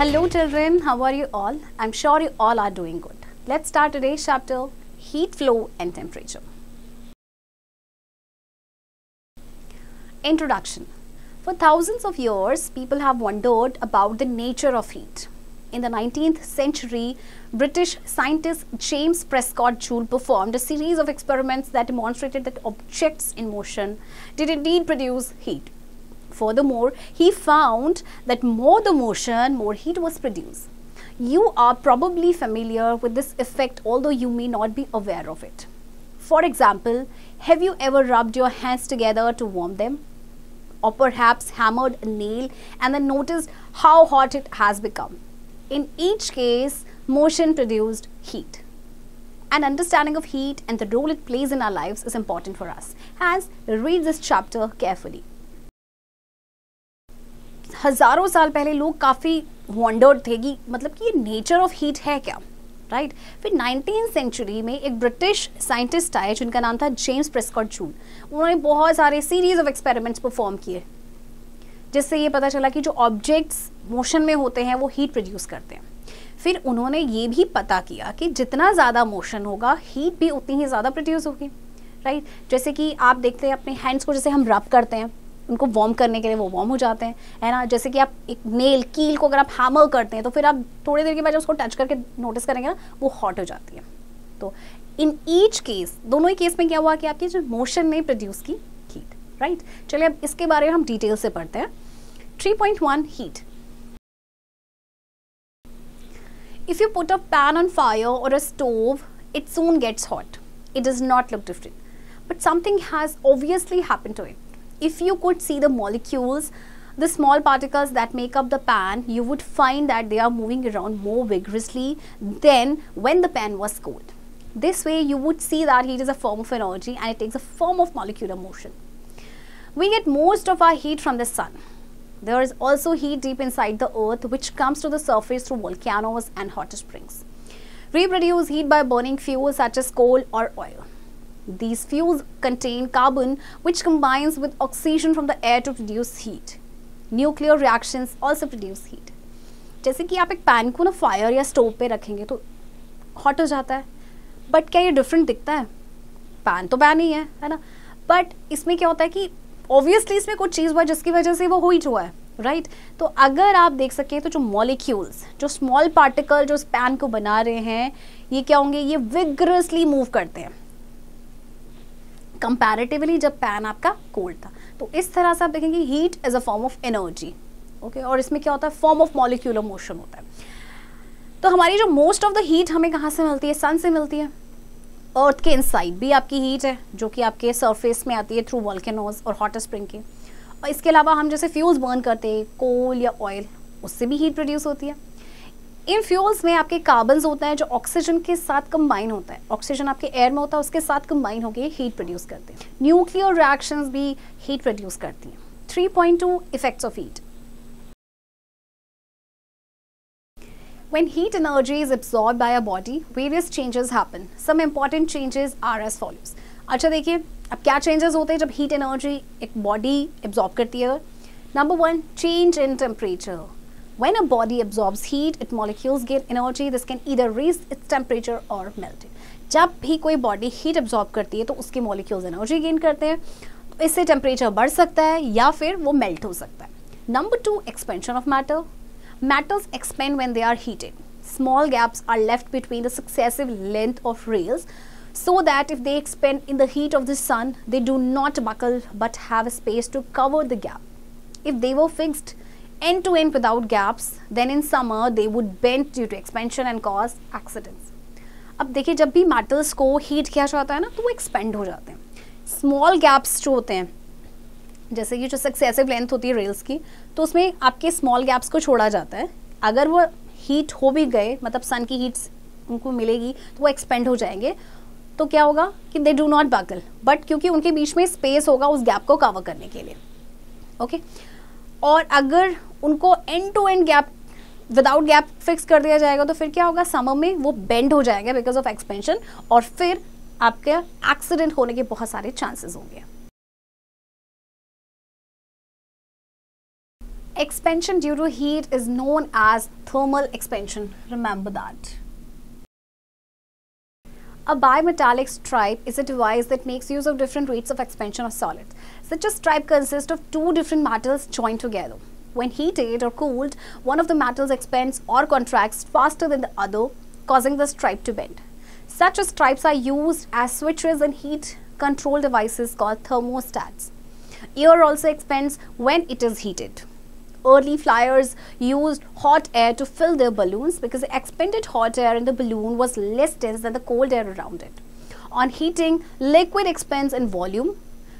Hello children, how are you all? I'm sure you all are doing good. Let's start today's chapter, heat flow and temperature. Introduction. For thousands of years, people have wondered about the nature of heat. In the 19th century, British scientist James Prescott Joule performed a series of experiments that demonstrated that objects in motion did indeed produce heat. Furthermore, he found that more the motion, more heat was produced. You are probably familiar with this effect, although you may not be aware of it. For example, have you ever rubbed your hands together to warm them? Or perhaps hammered a nail and then noticed how hot it has become? In each case, motion produced heat. An understanding of heat and the role it plays in our lives is important for us. Hence, read this chapter carefully. हजारों साल पहले लोग काफ़ी wandered थे कि मतलब कि ये नेचर ऑफ हीट है क्या, राइट? फिर 19th सेंचुरी में एक ब्रिटिश साइंटिस्ट आए जिनका नाम था जेम्स प्रेस्कॉट जूल. उन्होंने बहुत सारे सीरीज ऑफ एक्सपेरिमेंट्स परफॉर्म किए जिससे ये पता चला कि जो ऑब्जेक्ट्स मोशन में होते हैं वो हीट प्रोड्यूस करते हैं. फिर उन्होंने ये भी पता किया कि जितना ज़्यादा मोशन होगा हीट भी उतनी ही ज़्यादा प्रोड्यूस होगी, राइट? जैसे कि आप देखते हैं अपने हैंड्स को, जैसे हम रब करते हैं उनको वार्म करने के लिए, वो वार्म हो जाते हैं, है ना? जैसे कि आप एक नेल कील को अगर आप हैमर करते हैं तो फिर आप थोड़ी देर के बाद जब उसको टच करके नोटिस करेंगे ना, वो हॉट हो जाती है. तो इन ईच केस, दोनों ही केस में क्या हुआ कि आपकी जो मोशन ने प्रोड्यूस की हीट, राइट? चलिए अब इसके बारे में हम डिटेल से पढ़ते हैं. 3.1 heat. If you put a pan on fire or a stove, it soon gets hot. It does not look different. But something has obviously happened to it. If you could see the molecules, the small particles that make up the pan, you would find that they are moving around more vigorously than when the pan was cold. This way, you would see that heat is a form of energy and it takes a form of molecular motion. We get most of our heat from the sun. There is also heat deep inside the earth which comes to the surface through volcanoes and hot springs. We produce heat by burning fuels such as coal or oil. These fuels contain carbon which combines with oxygen from the air to produce heat. Nuclear reactions also produce heat. जैसे कि आप एक pan को ना fire या stove पे रखेंगे तो हॉट हो जाता है, बट क्या ये डिफरेंट दिखता है? पैन तो पैन ही है ना? बट इसमें क्या होता है कि ऑब्वियसली इसमें कुछ चीज़ हुआ जिसकी वजह से वो हीट हुआ है, राइट? तो अगर आप देख सकें तो जो मॉलिक्यूल्स, जो स्मॉल पार्टिकल जो इस पैन को बना रहे हैं, ये क्या होंगे? ये विगरसली मूव करते हैं कंपैरेटिवली जब पैन आपका कोल्ड था. तो इस तरह से आप देखेंगे heat is a form of energy, okay? और इसमें क्या होता है? फॉर्म ऑफ मॉलिक्यूलर मोशन होता है. तो हमारी जो मोस्ट ऑफ द हीट हमें कहाँ से मिलती है? सन से मिलती है. अर्थ के इनसाइड भी आपकी हीट है जो कि आपके सरफेस में आती है थ्रू वॉल्केनोज और हॉट स्प्रिंग के. और इसके अलावा हम जैसे फ्यूल्स बर्न करते हैं, कोल या ऑयल, उससे भी हीट प्रोड्यूस होती है. इन फ्यूल्स में आपके कार्बन्स होता है जो ऑक्सीजन के साथ कंबाइन होता है. ऑक्सीजन आपके एयर में होता है, उसके साथ कंबाइन होकर हीट प्रोड्यूस करते हैं. न्यूक्लियर रिएक्शंस भी हीट प्रोड्यूस करती हैं. 3.2 effects of heat. When heat energy is absorbed by a body, various changes happen. Some important changes are as follows. अच्छा देखिए, अब क्या चेंजेस होते हैं जब हीट एनर्जी एक बॉडी एब्जॉर्ब करती है? Number 1, change in temperature. When a body absorbs heat, its molecules gain energy. This can either raise its temperature or melt it. जब भी कोई बॉडी हीट एब्जॉर्ब करती है तो उसके मॉलिक्यूल्स एनर्जी गेन करते हैं, तो इससे टेम्परेचर बढ़ सकता है या फिर वो मेल्ट हो सकता है. Number 2, expansion of matter. Metals expand when they are heated. Small gaps are left between the successive length of rails so that if they expand in the heat of the sun, they do not buckle but have a space to cover the gap. If they were fixed end to end without gaps, then in summer they would bend due to expansion and cause accidents. अब देखिए, जब भी metals को heat किया जाता है ना तो वो एक्सपेंड हो जाते हैं. स्मॉल गैप्स जो होते हैं, जैसे कि जो सक्सेसिव लेंथ होती है रेल्स की, तो उसमें आपके स्मॉल गैप्स को छोड़ा जाता है. अगर वो हीट हो भी गए, मतलब सन की हीट उनको मिलेगी तो वो एक्सपेंड हो जाएंगे. तो क्या होगा कि they do not buckle, but क्योंकि उनके बीच में स्पेस होगा उस गैप को कवर करने के लिए, ओके? और अगर उनको end to end gap without gap fix कर दिया जाएगा तो फिर क्या होगा? समर में वो बेंड हो जाएगा बिकॉज ऑफ एक्सपेंशन, और फिर आपके एक्सीडेंट होने के बहुत सारे चांसेस होंगे. expansion due to heat is known as thermal expansion. Remember that. A bimetallic stripe is a device that makes use of different rates of expansion of solids. Such a stripe consists of two different metals joined together. When heated or cooled, one of the metals expands or contracts faster than the other, causing the stripe to bend. Such stripes are used as switches in heat control devices called thermostats. Air also expands when it is heated. Early flyers used hot air to fill their balloons because the expanded hot air in the balloon was less dense than the cold air around it. On heating, liquid expands in volume.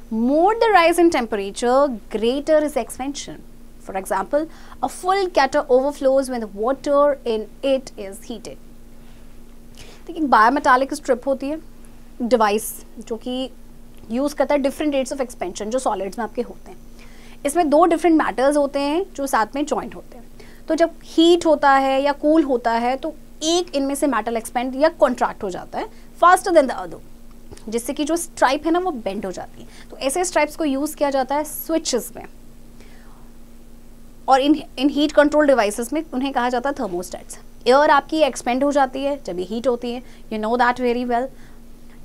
More the rise in temperature, greater is expansion. For example, a full kettle overflows when the water in it is heated. देखिए bimetallic strip होती है device जो कि use करता है different rates of expansion जो solids में आपके होते हैं. इसमें दो डिफरेंट मैटर्स होते हैं जो साथ में जॉइंट होते हैं. तो जब हीट होता है या कूल होता है तो एक इनमें से मेटल एक्सपेंड या कॉन्ट्रैक्ट हो जाता है फास्टर देन द अदर, जिससे कि जो स्ट्राइप है ना वो बेंड हो जाती है. तो ऐसे स्ट्राइप्स को यूज़ किया जाता है स्विचेस में और इन हीट कंट्रोल डिवाइसेस में उन्हें कहा जाता है थर्मोस्टेट्स. एयर आपकी एक्सपेंड हो जाती है जब ये हीट होती है. You know that very well.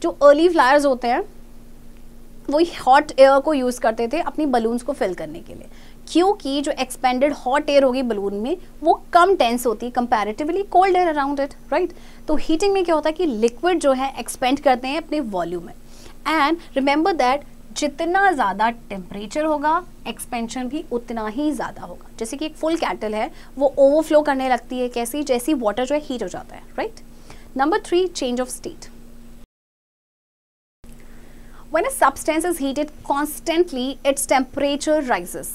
जो अर्ली फ्लायर्स होते हैं वो हॉट एयर को यूज़ करते थे अपनी बलून्स को फिल करने के लिए, क्योंकि जो एक्सपेंडेड हॉट एयर होगी बलून में वो कम टेंस होती है comparatively cold air around it, right. तो हीटिंग में क्या होता है कि लिक्विड जो है एक्सपेंड करते हैं अपने वॉल्यूम में. एंड रिमेंबर दैट जितना ज़्यादा टेम्परेचर होगा एक्सपेंशन भी उतना ही ज़्यादा होगा. जैसे कि एक फुल कैटल है वो ओवरफ्लो करने लगती है कैसी, जैसी वाटर जो है हीट हो जाता है, right. Number 3, change of state. When a substance is heated constantly, its temperature rises.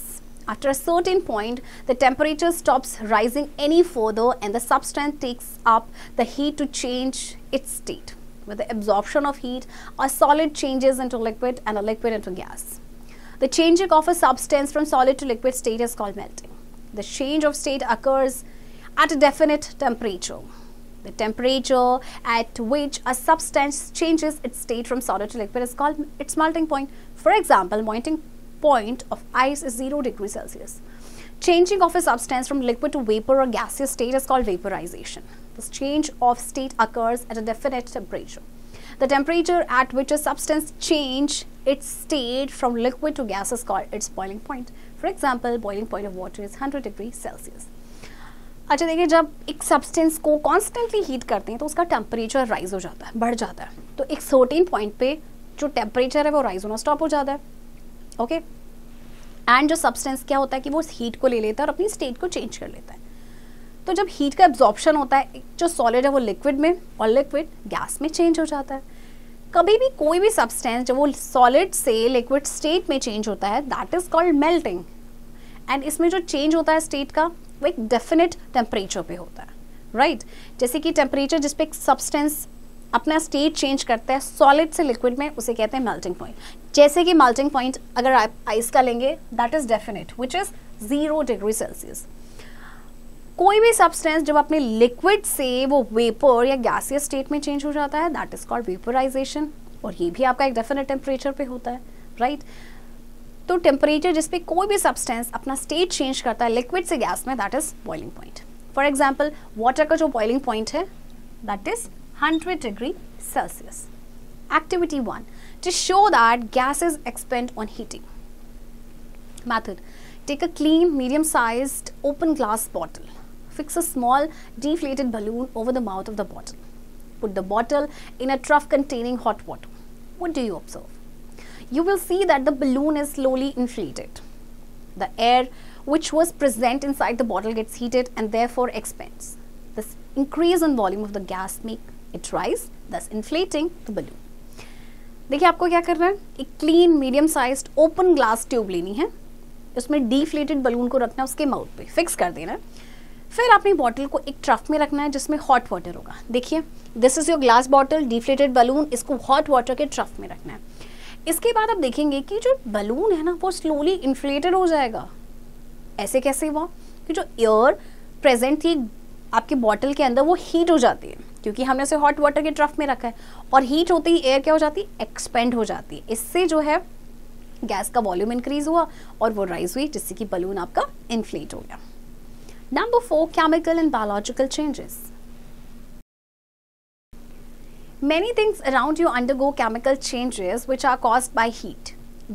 After a certain point, the temperature stops rising any further and the substance takes up the heat to change its state. With the absorption of heat, a solid changes into liquid and a liquid into gas. The changing of a substance from solid to liquid state is called melting. The change of state occurs at a definite temperature. The temperature at which a substance changes its state from solid to liquid is called its melting point. For example, melting point of ice is 0 degrees Celsius. Changing of a substance from liquid to vapor or gaseous state is called vaporization. This change of state occurs at a definite temperature. The temperature at which a substance changes its state from liquid to gas is called its boiling point. For example, boiling point of water is 100 degrees Celsius. अच्छा देखिए, जब एक substance को constantly heat करते हैं तो उसका temperature rise हो जाता है, बढ़ जाता है. तो एक सर्टेन पॉइंट पे जो टेम्परेचर है वो राइज होना स्टॉप हो जाता है, ओके. एंड जो सब्सटेंस क्या होता है कि वो उस हीट को ले लेता है और अपनी स्टेट को चेंज कर लेता है. तो जब हीट का एब्जॉर्प्शन होता है जो सॉलिड है वो लिक्विड में और लिक्विड गैस में चेंज हो जाता है. कभी भी कोई भी सब्सटेंस जब वो सॉलिड से लिक्विड स्टेट में चेंज होता है that is called melting. And इसमें जो चेंज होता है स्टेट का वो एक डेफिनेट टेम्परेचर पे होता है, राइट. जैसे कि टेम्परेचर जिस पे एक सब्सटेंस अपना स्टेट चेंज करता है सॉलिड से लिक्विड में उसे कहते हैं मेल्टिंग पॉइंट. जैसे कि मेल्टिंग पॉइंट अगर आप आइस का लेंगे that is definite which is 0 degree Celsius. कोई भी सब्सटेंस जब अपने लिक्विड से वो वेपर या गैसियस स्टेट में चेंज हो जाता है दैट इज कॉल्ड वेपराइजेशन, और ये भी आपका एक डेफिनेट टेम्परेचर पे होता है, राइट. तो टेम्परेचर जिस पे कोई भी सब्सटेंस अपना स्टेट चेंज करता है लिक्विड से गैस में that is boiling point. For example water का जो बॉइलिंग पॉइंट है that is 100 degree Celsius. Activity 1, to show that gases expand on heating. Method: take a clean medium-sized open glass bottle. Fix a small deflated balloon over the mouth of the bottle. Put the bottle in a trough containing hot water. What do you observe? You will see that the balloon is slowly inflated. The air which was present inside the bottle gets heated and therefore expands. This increase in volume of the gas make it rise, thus inflating the balloon. देखिए आपको क्या करना है, एक clean medium sized open glass tube लेनी है, उसमें deflated balloon को रखना है, उसके माउथ पे फिक्स कर देना है. फिर अपनी बॉटल को एक ट्रफ में रखना है जिसमें हॉट वाटर होगा. देखिए this is your glass bottle, deflated balloon, इसको हॉट वाटर के ट्रफ में रखना है. इसके बाद आप देखेंगे कि जो बलून है ना वो स्लोली इन्फ्लेटेड हो जाएगा. ऐसे कैसे हुआ कि जो एयर प्रेजेंट थी आपकी बॉटल के अंदर वो हीट हो जाती है क्योंकि हमने उसे हॉट वाटर के ट्रफ में रखा है, और हीट होते ही एयर क्या हो जाती है, एक्सपेंड हो जाती है. इससे जो है गैस का वॉल्यूम इंक्रीज हुआ और वो राइज हुई, जिससे कि बलून आपका इन्फ्लेट हो गया। Number 4, chemical and biological changes. Many things around you undergo chemical changes which are caused by heat.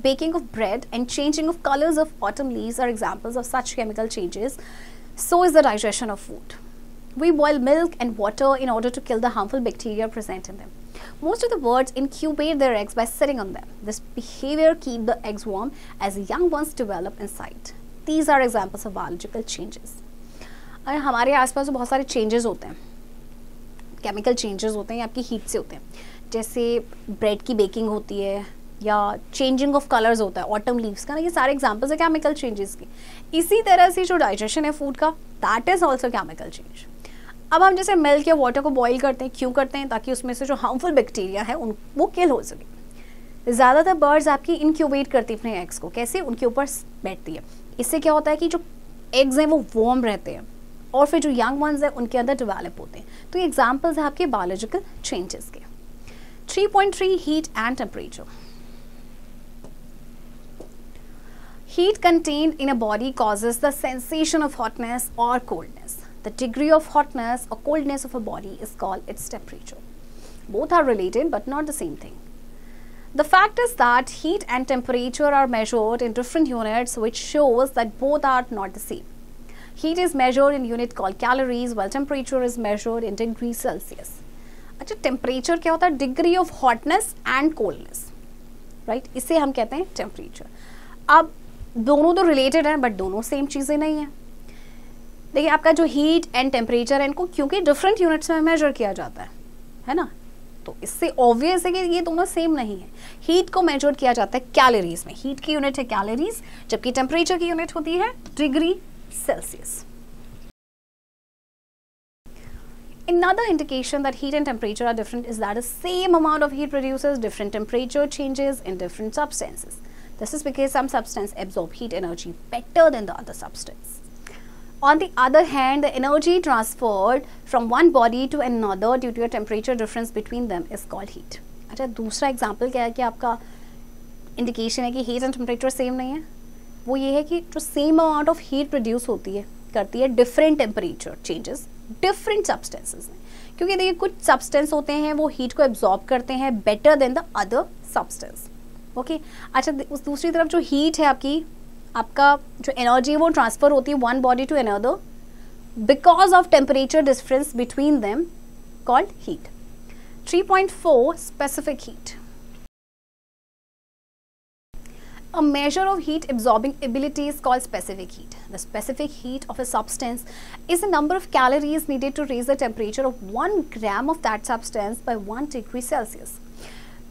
Baking of bread and changing of colors of autumn leaves are examples of such chemical changes. So is the digestion of food. We boil milk and water in order to kill the harmful bacteria present in them. Most of the birds incubate their eggs by sitting on them. This behavior keeps the eggs warm as the young ones develop inside. These are examples of biological changes. हमारे आसपास बहुत सारे changes होते हैं, chemical changes होते हैं, आपकी heat से होते हैं। जैसे ब्रेड की बेकिंग होती है या चेंजिंग ऑफ कलर्स होता है ऑटम लीव्स का ना, ये सारे एग्जांपल्स है केमिकल चेंजेस के। इसी तरह से जो डाइजेशन है फूड का, that is also chemical change. अब हम जैसे मिल्क या वाटर को बॉईल करते हैं, क्यों करते हैं? ताकि उसमें से जो हार्मफुल बैक्टीरिया है वो किल हो सके। ज़्यादातर बर्ड्स आपकी इनक्यूबेट करती है अपने एग्स को, कैसे? उनके ऊपर बैठती है। इससे क्या होता है कि जो एग्स हैं वो वार्म रहते हैं और फिर जो यंग वंस हैं उनके अंदर डेवलप होते हैं। तो ये एग्जांपल्स हैं आपके बायोलॉजिकल चेंजेस के। 3.3 heat and temperature. Heat contained in a body causes the sensation of hotness or coldness. The degree of hotness or coldness of a body is called its temperature. Both are related but not the same thing. The fact is that heat and temperature are measured in different units, which shows that both are not the same. Heat is measured in unit called calories, while temperature is measured in degrees Celsius. अच्छा, temperature क्या होता है? Degree of hotness and coldness, right? इसे हम कहते हैं temperature. अब दोनों तो रिलेटेड हैं बट दोनों सेम चीज़ें नहीं हैं। देखिए, आपका जो हीट एंड टेम्परेचर है, इनको क्योंकि डिफरेंट यूनिट्स में मेजर किया जाता है ना, तो इससे ऑब्वियस है कि ये दोनों सेम नहीं है। हीट को मेजर किया जाता है कैलोरीज में, हीट की यूनिट है कैलोरीज, जबकि टेम्परेचर की यूनिट होती है degree Celsius. Another indication that heat and temperature are different is that the same amount of heat produces different temperature changes in different substances. This is because some substance absorb heat energy better than the other substance. On the other hand, the energy transferred from one body to another due to a temperature difference between them is called heat. अच्छा, दूसरा example क्या है कि आपका indication है कि heat and temperature same नहीं है? वो ये है कि जो same amount of heat produce करती है different temperature changes different substances में। क्योंकि देखिए, कुछ सब्सटेंस होते हैं वो हीट को एब्जॉर्ब करते हैं better than the other substance. Okay, अच्छा, उस दूसरी तरफ जो हीट है आपका जो एनर्जी है वो ट्रांसफर होती है one body to another because of temperature difference between them called heat. 3.4 specific heat. A measure of heat absorbing ability is called specific heat. The specific heat of a substance is the number of calories needed to raise the temperature of 1 gram of that substance by 1 degree Celsius.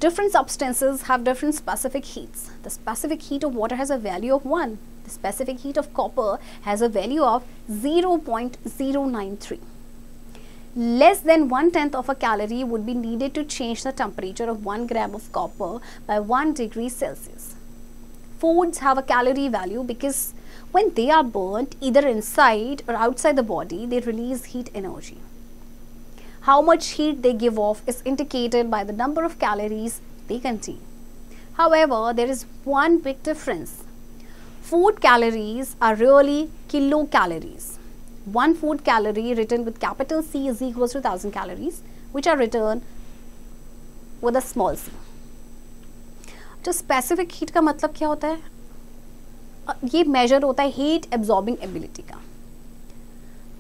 Different substances have different specific heats. The specific heat of water has a value of 1. The specific heat of copper has a value of 0.093. Less than 1/10 of a calorie would be needed to change the temperature of 1 gram of copper by 1 degree Celsius. Foods have a calorie value because when they are burnt either inside or outside the body, they release heat energy. How much heat they give off is indicated by the number of calories they contain. However, there is one big difference. Food calories are really kilocalories. One food calorie written with capital C is equals to 1000 calories, which are written with a small c. जो specific heat का मतलब क्या होता है? ये major होता है heat absorbing ability का।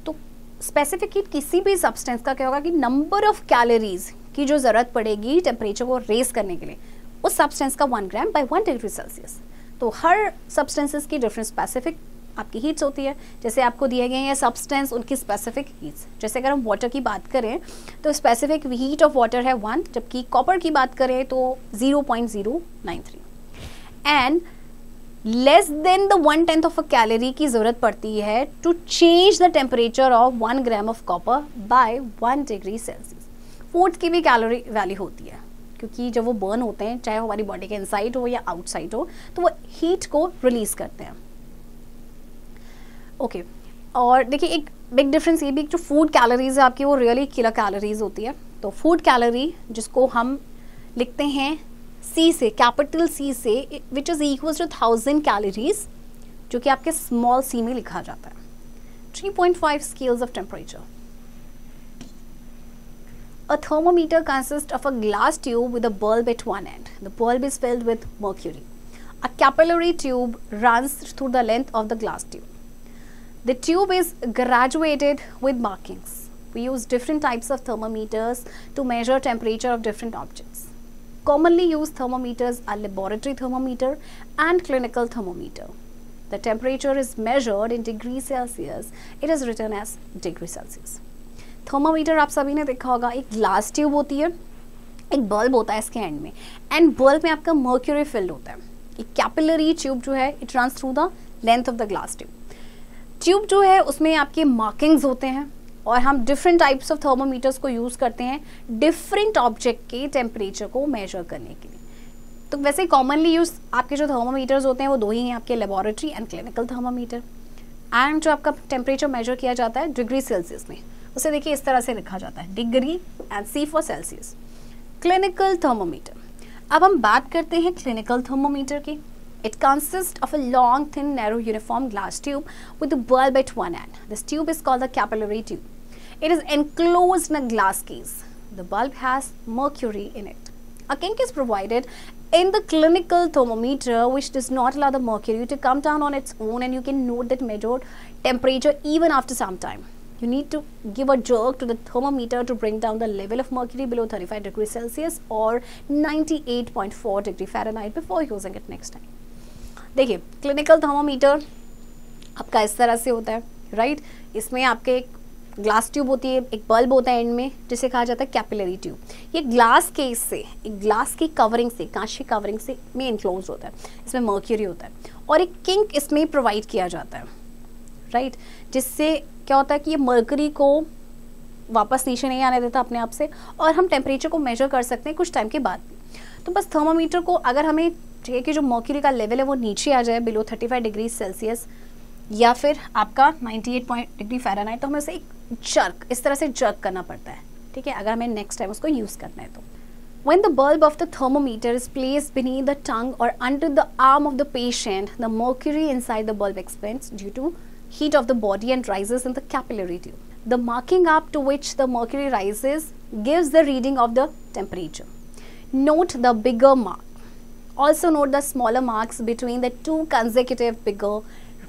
तो स्पेसिफिक हीट किसी भी सब्सटेंस का क्या होगा कि नंबर ऑफ कैलोरीज की जो ज़रूरत पड़ेगी टेम्परेचर को रेज करने के लिए, उस सब्सटेंस का 1 ग्राम बाय 1 डिग्री सेल्सियस। तो हर सब्सटेंसेस की डिफरेंट स्पेसिफिक आपकी हीट्स होती है। जैसे आपको दिए गए हैं सब्सटेंस, उनकी स्पेसिफिक हीट्स। जैसे अगर हम वाटर की बात करें तो स्पेसिफिक हीट ऑफ वाटर है 1, जबकि कॉपर की बात करें तो 0.093। And less than the 1/10 of a calorie की ज़रूरत पड़ती है to change the temperature of 1 gram of copper by 1 degree Celsius. Foods की भी कैलोरी वैल्यू होती है, क्योंकि जब वो बर्न होते हैं, चाहे हमारी बॉडी के इनसाइड हो या आउटसाइड हो, तो वो हीट को रिलीज करते हैं। ओके, और देखिए एक बिग डिफरेंस ये भी, जो फूड कैलोरीज है आपकी वो रियली किलो कैलोरीज होती है। तो फूड कैलोरी जिसको हम लिखते हैं C से, कैपिटल C से, which is equal to 1000 calories, जो कि आपके स्मॉल c में लिखा जाता है. 3.5 scales of temperature. A thermometer consists of a glass tube with a bulb at one end. The bulb is filled with mercury. A capillary tube runs through the length of the glass tube. The tube is graduated with markings. We use different types of thermometers to measure temperature of different objects. Commonly used thermometers are laboratory thermometer and clinical thermometer. The temperature is measured in degrees Celsius. It is written as degree Celsius. Thermometer आप सभी ने देखा होगा, एक glass tube होती है, एक bulb होता है इसके एंड में, एंड बल्ब में आपका मर्क्यूरी फिल्ड होता है. एक कैपिलरी ट्यूब जो है it runs through the length of the glass tube. Tube जो है उसमें आपके मार्किंग्स होते हैं और हम डिफरेंट टाइप्स ऑफ थर्मोमीटर्स को यूज़ करते हैं डिफरेंट ऑब्जेक्ट के टेम्परेचर को मेजर करने के लिए. तो वैसे कॉमनली यूज आपके जो थर्मोमीटर्स होते हैं वो दो ही हैं, आपके laboratory and clinical thermometer. And जो आपका टेम्परेचर मेजर किया जाता है डिग्री सेल्सियस में, उसे देखिए इस तरह से लिखा जाता है, degree and C for Celsius. Clinical thermometer. अब हम बात करते हैं क्लिनिकल थर्मोमीटर की. It consist of a long thin narrow uniform glass tube with a bulb at one end. This tube is called the capillary tube. It is enclosed in a glass case. The bulb has mercury in it. A kink is provided in the clinical thermometer which does not allow the mercury to come down on its own, and you can note that measured temperature even after some time. You need to give a jerk to the thermometer to bring down the level of mercury below 35 degrees Celsius or 98.4 degree Fahrenheit before using it next time. देखिए clinical thermometer आपका इस तरह से होता है, right. इसमें आपके एक ग्लास ट्यूब होती है, एक बल्ब होता है एंड में जिसे कहा जाता है कैपिलरी ट्यूब. ये ग्लास केस से, एक ग्लास की कवरिंग से, कांच की कवरिंग से में इनक्लोज होता है. इसमें मर्क्यूरी होता है और एक किंक इसमें प्रोवाइड किया जाता है, राइट, जिससे क्या होता है कि ये मर्क्यूरी को वापस नीचे नहीं आने देता अपने आप से, और हम टेम्परेचर को मेजर कर सकते हैं कुछ टाइम के बाद भी. तो बस थर्मोमीटर को अगर हमें चाहिए कि जो मर्क्यूरी का लेवल है वो नीचे आ जाए बिलो 35 डिग्री सेल्सियस या फिर आपका 98 डिग्री फ़ारेनहाइट, तो हमें उसे एक जर्क, इस तरह से जर्क करना पड़ता है, ठीक है, अगर हमें नेक्स्ट टाइम उसको यूज़ करना है तो. When the bulb of the thermometer is placed beneath the tongue or under the arm of the patient, the mercury inside the bulb expands due to heat of the body and rises in the capillary tube. The marking up to which the mercury rises gives the reading of the temperature. Note the bigger mark. Also note the smaller marks between the two consecutive bigger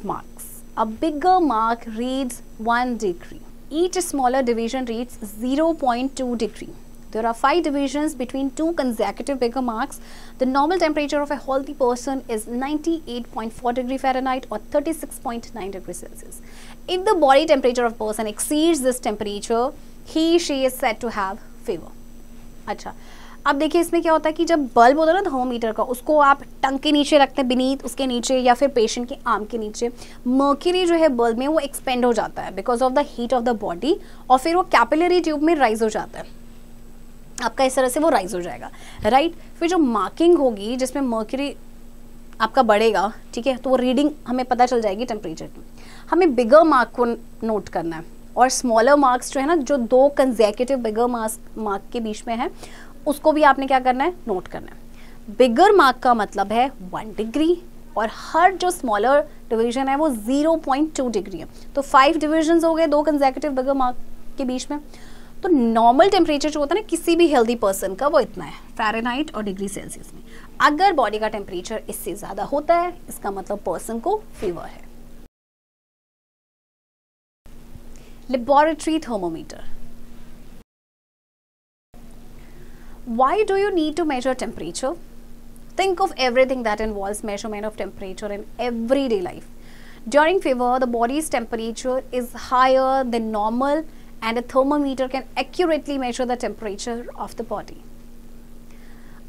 marks. A bigger mark reads 1 degree. Each smaller division reads 0.2 degree. There are 5 divisions between two consecutive bigger marks. The normal temperature of a healthy person is 98.4 degree Fahrenheit or 36.9 degrees Celsius. If the body temperature of a person exceeds this temperature, she is said to have fever. अच्छा, अब देखिए इसमें क्या होता है कि जब bulb होता है ना थर्मोमीटर का, उसको आप टंग के नीचे रखते हैं, बीनीथ उसके नीचे या फिर पेशेंट के आर्म के नीचे, मर्क्यूरी जो है बल्ब में वो एक्सपेंड हो जाता है because of the heat of the body, और फिर वो कैपिलरी ट्यूब में राइज हो जाता है, आपका इस तरह से वो राइज हो जाएगा, राइट. फिर जो मार्किंग होगी जिसमें मर्क्यूरी आपका बढ़ेगा, ठीक है, तो वो रीडिंग हमें पता चल जाएगी टेम्परेचर की. हमें बिगर मार्क को नोट करना है और स्मॉलर मार्क्स जो है ना, जो दो कंसेक्यूटिव बिगर मार्क के बीच में है, उसको भी आपने क्या करना है, नोट करना है. बिगर मार्क का मतलब है 1 डिग्री और हर जो स्मॉलर डिवीजन है वो 0.2 डिग्री है. तो 5 डिविजन हो गए दो कंसेक्यूटिव बिगर मार्क के बीच में. तो नॉर्मल टेम्परेचर जो होता है ना किसी भी हेल्दी पर्सन का, वो इतना है फ़ारेनहाइट और डिग्री सेल्सियस में. अगर बॉडी का टेम्परेचर इससे ज़्यादा होता है, इसका मतलब पर्सन को फीवर है. Laboratory thermometer. Why do you need to measure temperature? Think of everything that involves measurement of temperature in everyday life. During fever, the body's temperature is higher than normal, and a thermometer can accurately measure the temperature of the body.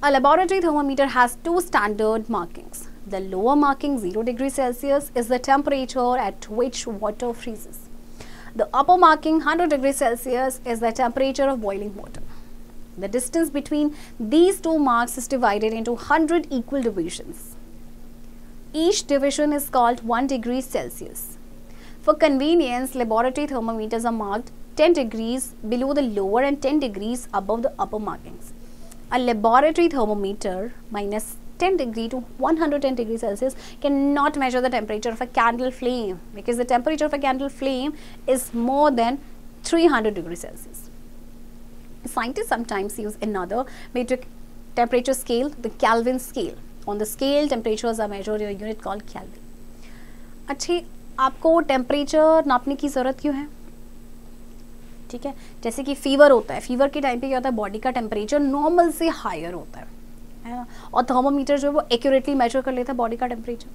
A laboratory thermometer has 2 standard markings. The lower marking 0 degrees Celsius is the temperature at which water freezes. The upper marking 100 degrees Celsius is the temperature of boiling water. The distance between these two marks is divided into 100 equal divisions. Each division is called 1 degree Celsius. For convenience, laboratory thermometers are marked 10 degrees below the lower and 10 degrees above the upper markings. a laboratory thermometer minus 10 degree to 110 degree Celsius cannot measure the temperature of a candle flame because the temperature of a candle flame is more than 300 degrees Celsius. Scientists sometimes use another metric temperature scale, the Kelvin scale. On the scale, temperatures are measured in a unit called Kelvin. अच्छी आपको temperature नापने की ज़रूरत क्यों है? ठीक है, जैसे कि फीवर होता है, फीवर के टाइम पे क्या होता है, बॉडी का टेम्परेचर नॉर्मल से हायर होता है ना, और थर्मोमीटर जो है वो एक्यूरेटली मेजर कर लेता है बॉडी का टेम्परेचर.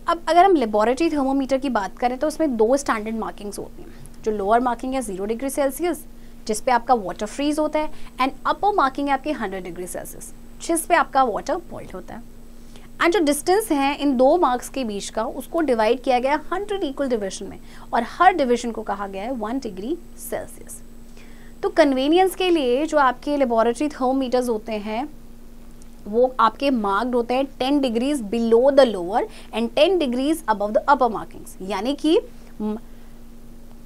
अब अगर हम लेबोरेटरी थर्मोमीटर की बात करें तो उसमें 2 स्टैंडर्ड मार्किंग्स होती हैं. जो लोअर मार्किंग है 0 डिग्री सेल्सियस जिस पे आपका वाटर फ्रीज होता है, एंड अपर मार्किंग है आपकी 100 डिग्री सेल्सियस जिस पे आपका वाटर बॉइल होता है. एंड जो डिस्टेंस है इन 2 मार्क्स के बीच का उसको डिवाइड किया गया 100 इक्वल डिविजन में, और हर डिविजन को कहा गया है 1 डिग्री सेल्सियस. तो कन्वीनियंस के लिए जो आपके लेबोरेटरी थर्मोमीटर्स होते हैं वो आपके मार्क्ड होते हैं 10 degrees below the lower and 10 degrees above the upper markings. यानी कि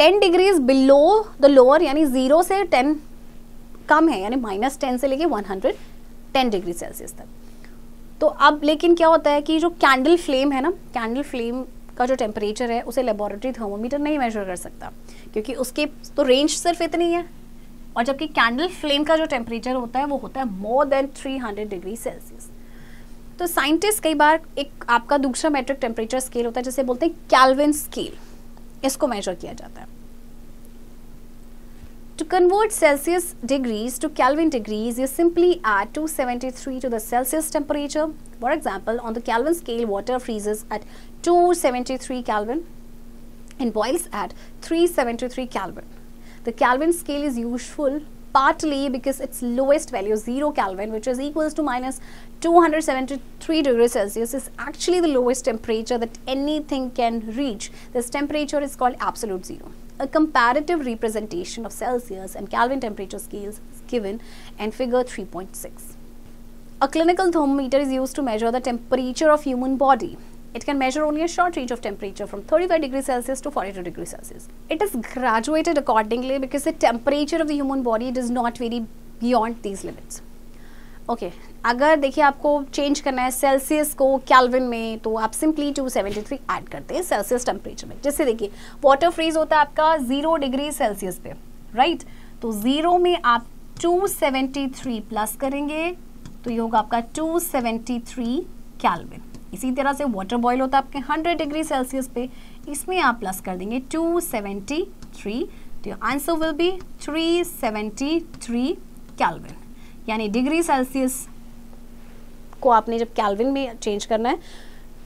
10 डिग्रीज बिलो द लोअर यानी 0 से 10 कम है, यानी -10 से लेके 110 डिग्री सेल्सियस तक. तो अब लेकिन क्या होता है कि जो कैंडल फ्लेम है ना, कैंडल फ्लेम का जो टेम्परेचर है उसे लेबोरेटरी थर्मोमीटर नहीं मेजर कर सकता क्योंकि उसके तो रेंज सिर्फ इतनी है, और जबकि कैंडल फ्लेम का जो टेम्परेचर होता है वो होता है मोर देन 300 डिग्री सेल्सियस. तो साइंटिस्ट कई बार एक आपका दूसरा मेट्रिक टेम्परेचर स्केल होता है जिसे बोलते हैं कैल्विन स्केल, इसको मेजर किया जाता है. To convert Celsius degrees to Kelvin degrees, you simply add 273 to the Celsius temperature. For example, on the Kelvin scale, water freezes at 273 Kelvin and boils at 373 Kelvin. The Kelvin scale is useful partly because its lowest value, 0 Kelvin, which is equals to minus 273 degrees Celsius, is actually the lowest temperature that anything can reach. This temperature is called absolute zero. A comparative representation of Celsius and Kelvin temperature scales is given in figure 3.6. A clinical thermometer is used to measure the temperature of human body. It can measure only a short range of temperature from 35 degrees Celsius to 42 degrees Celsius. It is graduated accordingly because the temperature of the human body does not vary beyond these limits. Okay अगर देखिए आपको change करना है Celsius को kelvin में तो आप simply 273 add करते हैं सेल्सियस टेम्परेचर में. जैसे देखिए वाटर फ्रीज होता है आपका 0 डिग्री सेल्सियस पे, राइट? तो 0 में आप 273 प्लस करेंगे तो ये होगा आपका 273 कैल्विन. इसी तरह से वाटर बॉयल होता है आपके 100 डिग्री सेल्सियस पे, इसमें आप प्लस कर देंगे 273, तो your answer will be 373 kelvin. यानी डिग्री सेल्सियस को आपने जब कैल्विन में चेंज करना है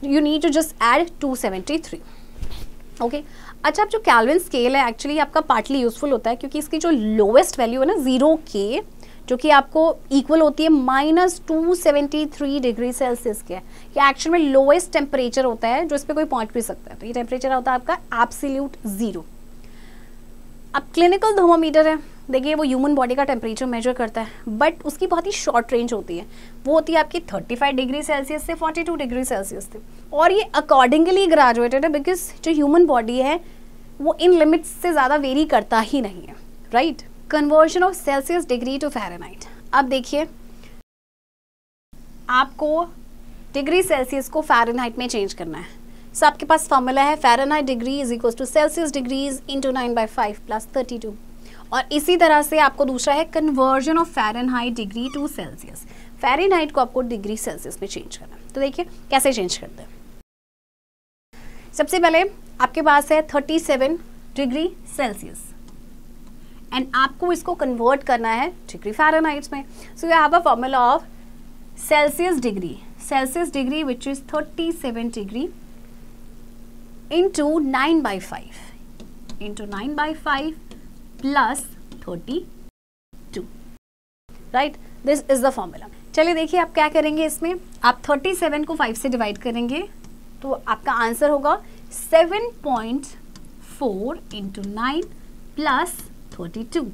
you need to just add 273. Okay अच्छा, अब जो कैल्विन स्केल है एक्चुअली आपका पार्टली यूजफुल होता है क्योंकि इसकी जो लोएस्ट वैल्यू है ना 0 के, जो कि आपको इक्वल होती है -273 डिग्री सेल्सियस के, ये एक्चुअल में लोएस्ट टेम्परेचर होता है जो इस पर कोई पहुंच भी सकता है. तो ये टेम्परेचर होता है आपका एब्सोल्यूट 0. अब क्लिनिकल थर्मोमीटर है, देखिए वो ह्यूमन बॉडी का टेम्परेचर मेजर करता है बट उसकी बहुत ही शॉर्ट रेंज होती है, वो होती है आपकी 35 डिग्री सेल्सियस से 42 डिग्री सेल्सियस तक, और ये अकॉर्डिंगली ग्रेजुएटेड है बिकॉज जो ह्यूमन बॉडी है वो इन लिमिट्स से ज़्यादा वेरी करता ही नहीं है, right? Conversion of Celsius degree to Fahrenheit. अब देखिए आपको डिग्री सेल्सियस को फ़ारेनहाइट में चेंज करना है. सो आपके पास फॉर्मूला है Fahrenheit degree is equal to Celsius degrees into 9/5 plus 32. और इसी तरह से आपको दूसरा है conversion of Fahrenheit degree to Celsius. Fahrenheit को आपको डिग्री सेल्सियस में चेंज करना है. तो देखिए कैसे चेंज करते हैं. सबसे पहले आपके पास है 37 डिग्री सेल्सियस एंड आपको इसको कन्वर्ट करना है डिग्री फ़ारेनहाइट्स में. So you have a formula of Celsius degree which is 37 degree into 9/5 plus 32, right? This is the formula. चलिए देखिए आप क्या करेंगे, इसमें आप 37 को 5 से डिवाइड करेंगे तो आपका आंसर होगा 7.4 into 9 प्लस 32.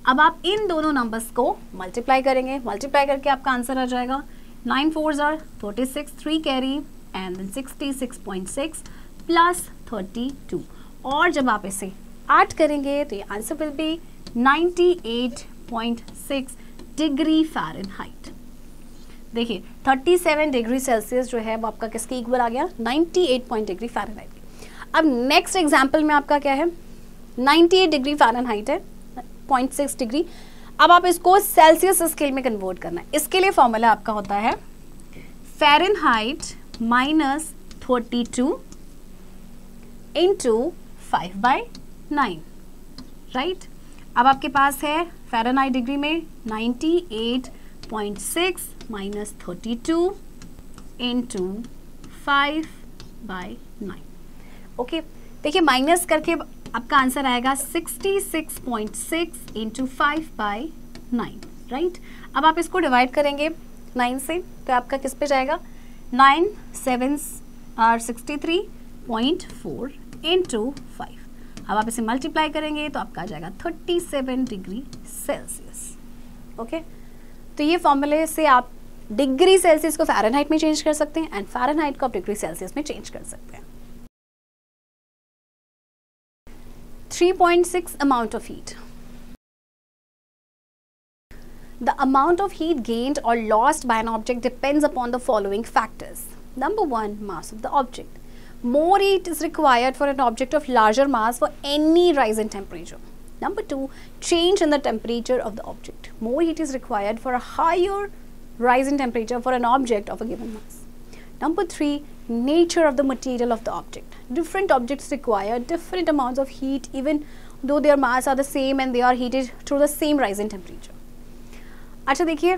अब आप इन दोनों नंबर्स को मल्टीप्लाई करेंगे, मल्टीप्लाई करके आपका आंसर आ जाएगा 9 4s are 36, 3 carry and then 66.6 plus 32. और जब आप इसे ऐड करेंगे तो ये answer will be 98.6 degree Fahrenheit. देखिए 37 डिग्री सेल्सियस जो है वो आपका किसके इक्वल आ गया, 98 डिग्री फ़ारेनहाइट। अब नेक्स्ट एग्जाम्पल में आपका क्या है, 98 डिग्री फ़ारेनहाइट है, 0.6 डिग्री। अब आप इसको सेल्सियस स्केल में कन्वर्ट करना है। इसके लिए फॉर्मूला आपका होता है फ़ारेनहाइट -32 इंटू 5/9, राइट। अब आपके पास है फ़ारेनहाइट डिग्री में 98.6 माइनस 32 इंटू 5/9। ओके, देखिए माइनस करके आपका आंसर आएगा 66.6 इंटू 5/9, राइट। अब आप इसको डिवाइड करेंगे 9 से तो आपका किस पे जाएगा, 9 7 और 63.4 इंटू 5। अब आप इसे मल्टीप्लाई करेंगे तो आपका आ जाएगा 37 डिग्री सेल्सियस। ओके, तो ये फॉर्मूले से आप डिग्री सेल्सियस को फ़ारेनहाइट में चेंज कर सकते हैं एंड फ़ारेनहाइट को आप डिग्री सेल्सियस में चेंज कर सकते हैं। 3.6 amount of heat. The amount of heat gained or lost by an object depends upon the following factors. Number 1, mass of the object. More heat is required for an object of larger mass for any rise in temperature. Number 2, change in the temperature of the object. More heat is required for a higher rise in temperature for an object of a given mass. Number 3, nature of the material of the object. Different objects require different amounts of heat even though their mass are the same and they are heated through the same rise in temperature. अच्छा देखिए,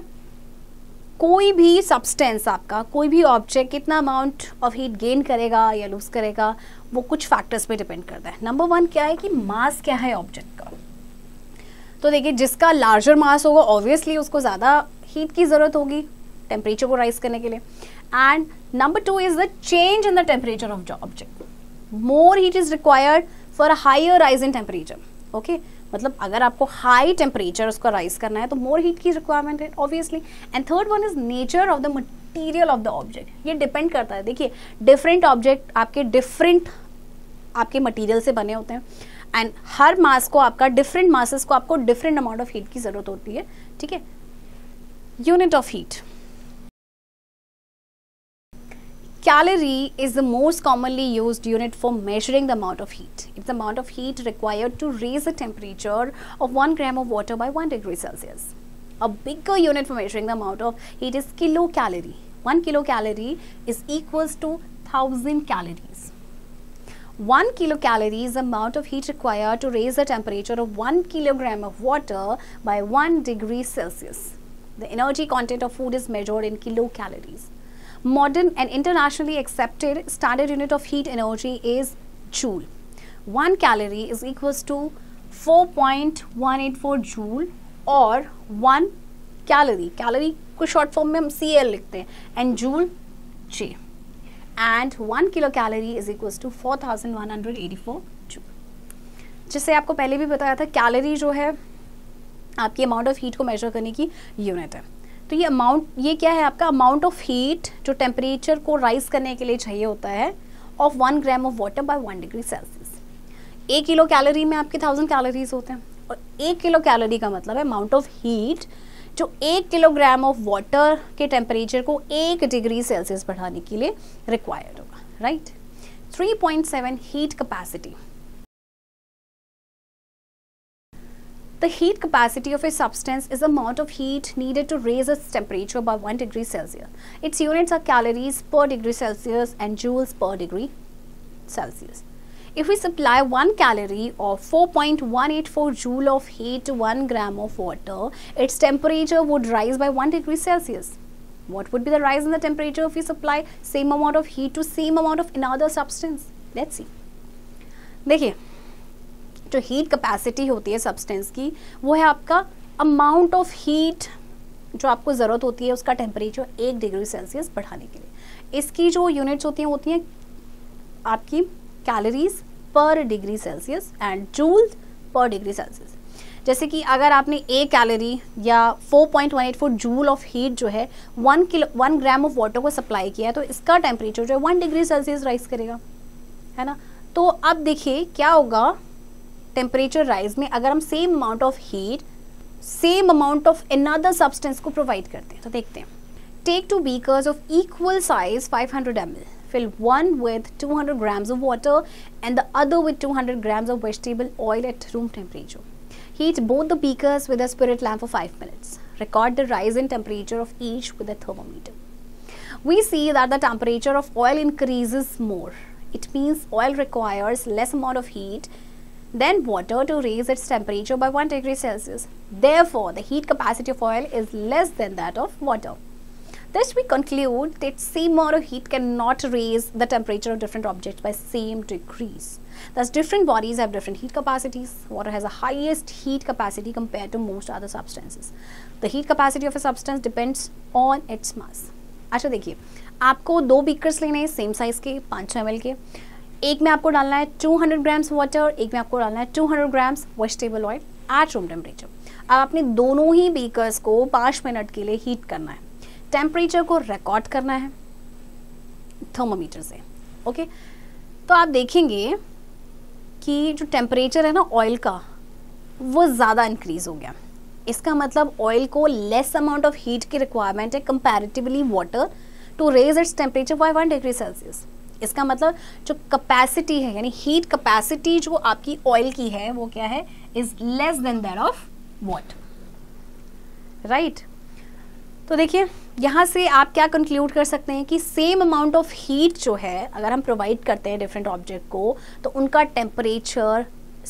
कोई भी substance आपका, कोई भी object कितना amount of heat gain करेगा या लूज करेगा वो कुछ फैक्टर्स पे डिपेंड करता है। नंबर 1 क्या है कि मास क्या है ऑब्जेक्ट का। तो देखिए जिसका लार्जर मास होगा ऑब्वियसली उसको ज़्यादा हीट की ज़रूरत होगी टेम्परेचर को राइज करने के लिए। And number 2 is the change in the temperature of the object. More heat is required for a higher rise in temperature. Okay, मतलब अगर आपको हाई टेम्परेचर उसको राइज करना है तो मोर हीट की रिक्वायरमेंट है obviously. And third one is nature of the material of the object. ये डिपेंड करता है, देखिए डिफरेंट ऑब्जेक्ट आपके डिफरेंट आपके मटीरियल से बने होते हैं एंड हर मास को आपका डिफरेंट मासेस को आपको डिफरेंट अमाउंट ऑफ हीट की जरूरत होती है, ठीक है। Unit of heat, calorie is the most commonly used unit for measuring the amount of heat. It's the amount of heat required to raise the temperature of 1 gram of water by 1 degree Celsius. A bigger unit for measuring the amount of heat is kilocalorie. 1 kilocalorie is equals to 1000 calories. 1 kilocalorie is the amount of heat required to raise the temperature of 1 kilogram of water by 1 degree Celsius. The energy content of food is measured in kilocalories. Modern and internationally accepted standard unit of heat energy is joule. 1 calorie is equals to 4.184 joule और 1 calorie, calorie को short form में हम CL लिखते हैं and joule J, and 1 kilocalorie is equals to 4184 joule. जिससे आपको पहले भी बताया था कैलोरी जो है आपकी अमाउंट ऑफ हीट को मेजर करने की यूनिट है। तो ये अमाउंट, ये क्या है आपका अमाउंट ऑफ हीट जो टेम्परेचर को राइज करने के लिए चाहिए होता है of 1 gram of water bye 1 degree Celsius. 1 kilo calorie में आपके 1000 कैलोरीज होते हैं और 1 किलो कैलोरी का मतलब है अमाउंट ऑफ हीट जो 1 किलोग्राम ऑफ वाटर के टेम्परेचर को 1 डिग्री सेल्सियस बढ़ाने के लिए रिक्वायर्ड होगा, right. 3.7 heat capacity. The heat capacity of a substance is the amount of heat needed to raise its temperature by 1 degree Celsius. Its units are calories per degree Celsius and joules per degree Celsius. If we supply 1 calorie of 4.184 joule of heat to 1 gram of water, its temperature would rise by 1 degree Celsius. What would be the rise in the temperature if we supply same amount of heat to same amount of another substance? Let's see. देखिए जो heat capacity होती है substance की वो है आपका amount of heat जो आपको ज़रूरत होती है उसका टेम्परेचर 1 डिग्री सेल्सियस बढ़ाने के लिए। इसकी जो यूनिट्स होती हैं आपकी कैलोरीज पर डिग्री सेल्सियस एंड जूल्स पर डिग्री सेल्सियस। जैसे कि अगर आपने 1 कैलोरी या 4.184 जूल ऑफ हीट जो है 1 ग्राम ऑफ वाटर को सप्लाई किया है तो इसका टेम्परेचर जो है 1 डिग्री सेल्सियस राइज करेगा, है ना। तो अब देखिए क्या होगा टेम्परेचर राइज में अगर हम same amount of heat same amount of another substance को प्रोवाइड करते हैं। तो देखते हैं, take 2 beakers of equal size 500 ml, fill one with 200 grams of water and the other with 200 grams of vegetable oil at room temperature. Heat both the beakers with a spirit lamp for 5 minutes. Record the rise in temperature of each with a thermometer. We see that the temperature of oil increases more. It means oil requires less amount of heat than water to raise its temperature by 1 degree Celsius. Therefore, the heat capacity of oil is less than that of water. Thus, we conclude that same amount of heat cannot raise the temperature of different objects by same degrees. Thus, different bodies have different heat capacities. Water has the highest heat capacity compared to most other substances. The heat capacity of a substance depends on its mass. अच्छा देखिए, आपको 2 beakers लेने हैं same size के 500 ml के। एक में आपको डालना है 200 ग्राम्स वाटर, एक में आपको डालना है 200 grams vegetable oil at room temperature. अब आपने दोनों ही बीकर्स को 5 मिनट के लिए हीट करना है। टेम्परेचर को रिकॉर्ड करना है थर्मोमीटर से। ओके, तो आप देखेंगे कि जो टेम्परेचर है ना ऑयल का, वो ज़्यादा इंक्रीज हो गया। इसका मतलब ऑयल को लेस अमाउंट ऑफ हीट की रिक्वायरमेंट है comparatively water to raise its temperature by 1 degree Celsius. इसका मतलब जो कैपेसिटी है, यानी हीट कैपेसिटी जो आपकी ऑयल की है, वो क्या है, is less than that of water, right. तो देखिए, यहाँ से आप क्या कंक्लूड कर सकते हैं कि सेम अमाउंट ऑफ हीट जो है अगर हम प्रोवाइड करते हैं डिफरेंट ऑब्जेक्ट को, तो उनका टेम्परेचर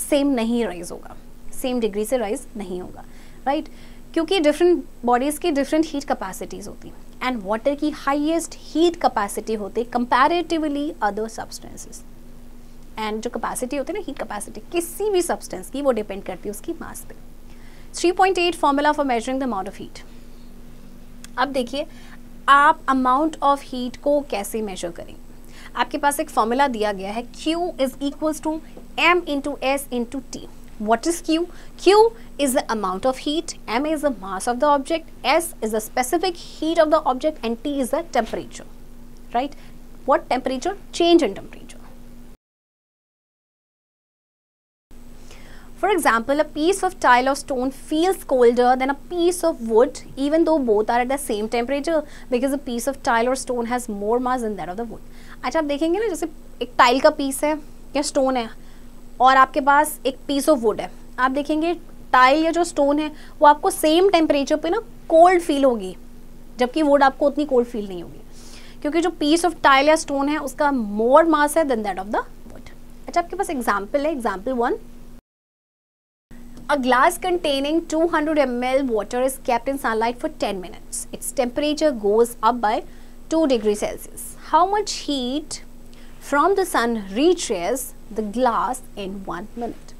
सेम नहीं राइज होगा, सेम डिग्री से राइज नहीं होगा, राइट। क्योंकि डिफरेंट बॉडीज़ की डिफरेंट हीट कैपेसिटीज़ होती हैं एंड वाटर की हाईएस्ट हीट कैपेसिटी होती है कंपैरेटिवली अदर सब्सटेंसेस। एंड जो कैपेसिटी होती है ना, हीट कैपेसिटी किसी भी सब्सटेंस की, वो डिपेंड करती है उसकी मास पे। 3.8 formula for measuring the amount of heat. अब देखिए, आप अमाउंट ऑफ हीट को कैसे मेजर करेंगे। आपके पास एक फॉर्मूला दिया गया है, Q is equals to M into S into T। What is Q? Q is the amount of heat, M is the mass of the object, S is the specific heat of the object and T is the temperature, right? What temperature? Change in temperature. For example, a piece of tile or stone feels colder than a piece of wood even though both are at the same temperature because a piece of tile or stone has more mass than that of the wood. अच्छा, आप देखेंगे ना, जैसे एक tile का piece है या stone है और आपके पास एक पीस ऑफ वुड है, आप देखेंगे टाइल या जो स्टोन है वो आपको सेम टेम्परेचर पे ना कोल्ड फील होगी, जबकि वुड आपको उतनी कोल्ड फील नहीं होगी, क्योंकि जो पीस ऑफ टाइल या स्टोन है उसका मोर मास है than that of the wood. अच्छा, आपके पास एग्जाम्पल है, example 1। A glass containing 200 ml water is kept in sunlight for 10 minutes. Its temperature goes up by 2 degrees Celsius. How much heat from the sun reaches the glass in 1 minute?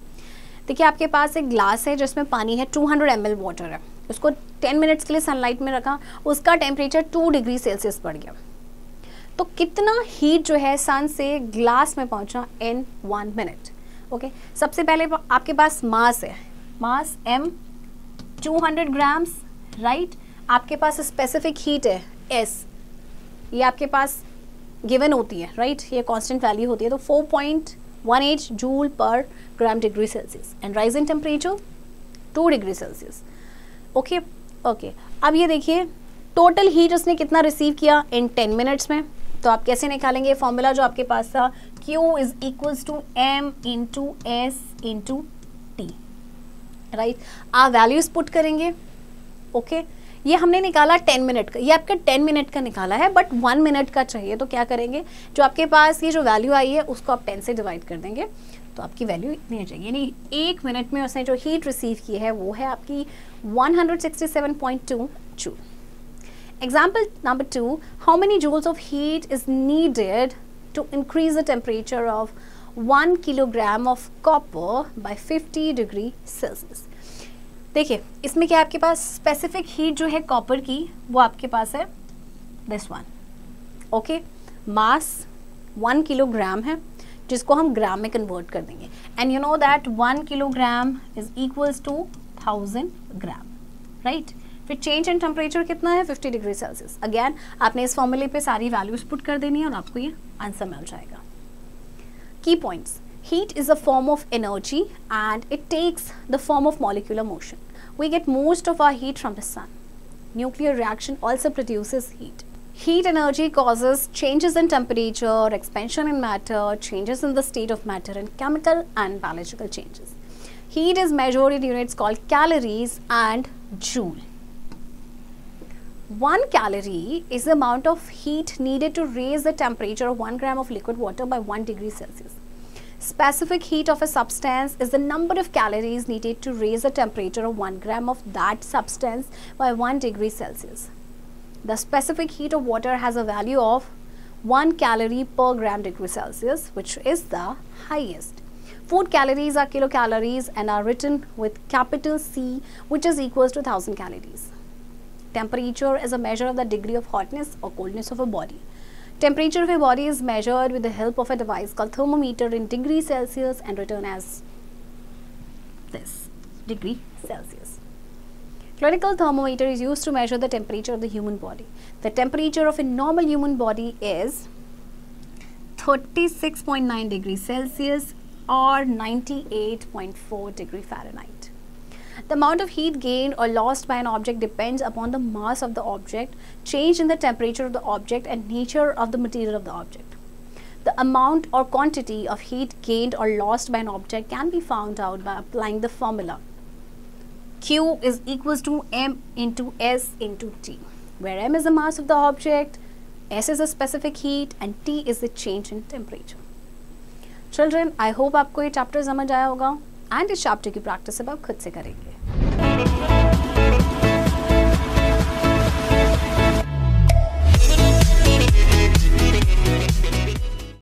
देखिए, आपके पास एक glass है जिसमें पानी है, 200 ml water है, उसको 10 minutes के लिए सनलाइट में रखा, उसका टेम्परेचर 2 डिग्री सेल्सियस बढ़ गया, तो कितना हीट जो है सन से ग्लास में पहुंचा इन 1 मिनट। ओके, सबसे पहले आपके पास मास है, मास m 200 ग्राम्स, राइट। आपके पास स्पेसिफिक हीट है S, ये आपके पास गिवन होती है, राइट, ये कांस्टेंट वैल्यू होती है, तो 4.18 जूल पर gram degree Celsius and rise in temperature 2 degree Celsius. Okay okay, अब ये देखिए टोटल हीट उसने कितना रिसीव किया इन 10 मिनट्स में। तो आप कैसे निकालेंगे फॉर्मूला जो आपके पास था, Q is equals to M into S into T, right. आप वैल्यूज पुट करेंगे। ओके, ये हमने निकाला 10 मिनट का, ये आपका 10 मिनट का निकाला है, बट 1 मिनट का चाहिए, तो क्या करेंगे, जो आपके पास ये जो वैल्यू आई है उसको आप 10 से डिवाइड कर देंगे, तो आपकी वैल्यू इतनी आ जाएगी, यानी 1 मिनट में उसने जो हीट रिसीव की है वो है आपकी 167.2 joule. Example number 2, how many joules of heat is needed to increase the temperature of 1 kilogram of copper by 50 degree Celsius. देखिए, इसमें क्या आपके पास स्पेसिफिक हीट जो है कॉपर की, वो आपके पास है this one. Okay, mass 1 kilogram है, जिसको हम ग्राम में कन्वर्ट कर देंगे, and you know that 1 kilogram is equals to 1000 gram, right. फिर चेंज इन टेम्परेचर कितना है, 50 डिग्री सेल्सियस। अगेन आपने इस फॉर्मूले पे सारी वैल्यूज पुट कर देनी है और आपको ये आंसर मिल जाएगा। की points, heat is a form of energy and it takes the form of molecular motion. We get most of our heat from the sun. Nuclear reaction also produces heat. Heat energy causes changes in temperature, expansion in matter, changes in the state of matter, and chemical and biological changes. Heat is measured in units called calories and joule. 1 calorie is the amount of heat needed to raise the temperature of 1 gram of liquid water by 1 degree Celsius. Specific heat of a substance is the number of calories needed to raise the temperature of 1 gram of that substance by 1 degree Celsius. The specific heat of water has a value of 1 calorie per gram degree Celsius, which is the highest. Food calories are kilocalories and are written with capital C, which is equals to 1000 calories. Temperature is a measure of the degree of hotness or coldness of a body. Temperature of a body is measured with the help of a device called thermometer in degree Celsius and written as this, degree Celsius. Clinical thermometer is used to measure the temperature of the human body. The temperature of a normal human body is 36.9 degrees Celsius or 98.4 degree Fahrenheit. The amount of heat gained or lost by an object depends upon the mass of the object, change in the temperature of the object, and nature of the material of the object. The amount or quantity of heat gained or lost by an object can be found out by applying the formula Q is equals to M into S into T, where M is the mass of the object, S is the specific heat, and T is the change in temperature. Children, I hope आपको ये chapter समझ आया होगा and इस chapter की practice अब आप खुद से करेंगे.